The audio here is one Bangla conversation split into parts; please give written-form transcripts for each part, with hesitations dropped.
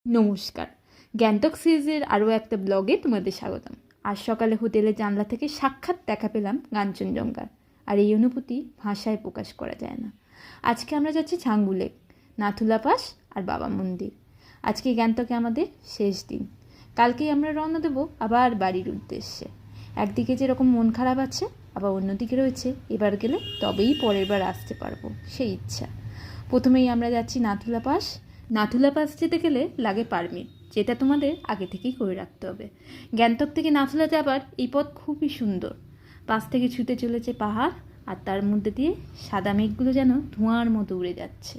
নমস্কার, গ্যাংটক সিরিজের আরও একটা ব্লগে তোমাদের স্বাগতম। আজ সকালে হোটেলের জানলা থেকে সাক্ষাৎ দেখা পেলাম কাঞ্চনজঙ্ঘার, আর এই অনুভূতি ভাষায় প্রকাশ করা যায় না। আজকে আমরা যাচ্ছি ছাঙ্গু লেক, নাথুলা পাস আর বাবা মন্দির। আজকে গ্যাংটকে আমাদের শেষ দিন। কালকেই আমরা রওনা দেবো আবার বাড়ির উদ্দেশ্যে। একদিকে যেরকম মন খারাপ আছে, আবার অন্যদিকে রয়েছে এবার গেলে তবেই পরের বার আসতে পারবো সেই ইচ্ছা। প্রথমেই আমরা যাচ্ছি নাথুলা পাস। নাথুলা পাস যেতে গেলে লাগে পারমিট, যেটা তোমাদের আগে থেকেই করে রাখতে হবে। গ্যাংটক থেকে নাথুলা যাবার এই পথ খুবই সুন্দর। পাশ থেকে ছুটে চলেছে পাহাড়, আর তার মধ্যে দিয়ে সাদা মেঘগুলো যেন ধোঁয়ার মতো উড়ে যাচ্ছে।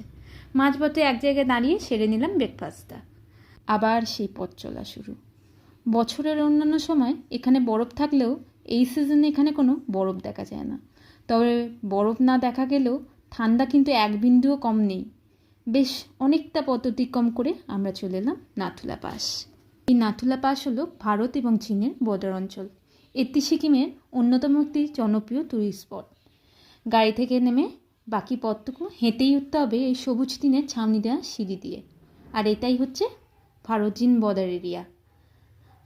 মাঝপথে এক জায়গায় দাঁড়িয়ে সেরে নিলাম ব্রেকফাস্টটা। আবার সেই পথ চলা শুরু। বছরের অন্যান্য সময় এখানে বরফ থাকলেও এই সিজনে এখানে কোনো বরফ দেখা যায় না। তবে বরফ না দেখা গেলেও ঠান্ডা কিন্তু এক বিন্দুও কম নেই। বেশ অনেকটা পথ অতিক্রম করে আমরা চলে এলাম নাথুলা পাস। এই নাথুলা পাস হলো ভারত এবং চীনের বর্ডার অঞ্চল। এটি সিকিমের অন্যতম একটি জনপ্রিয় টুরিস্ট স্পট। গাড়ি থেকে নেমে বাকি পথটুকু হেঁটেই উঠতে হবে এই সবুজ টিনের ছাউনি দেওয়া সিঁড়ি দিয়ে। আর এটাই হচ্ছে ভারত চীন বর্ডার এরিয়া।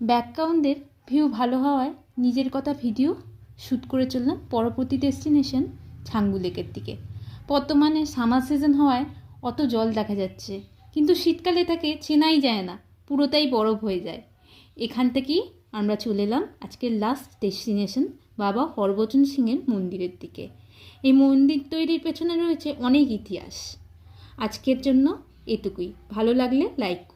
ব্যাকগ্রাউন্ডের ভিউ ভালো হওয়ায় নিজের কথা ভিডিও শ্যুট করে চললাম পরবর্তী ডেস্টিনেশন ছাঙ্গু লেকের দিকে। বর্তমানে সামার সিজন হওয়ায় অত জল দেখা যাচ্ছে, কিন্তু শীতকালে তাকে চেনাই যায় না, পুরোটাই বরফ হয়ে যায়। এখান থেকেই আমরা চলে এলাম আজকের লাস্ট ডেস্টিনেশন বাবা হরভজন সিংয়ের মন্দিরের দিকে। এই মন্দির তৈরির পেছনে রয়েছে অনেক ইতিহাস। আজকের জন্য এটুকুই। ভালো লাগলে লাইক করুন।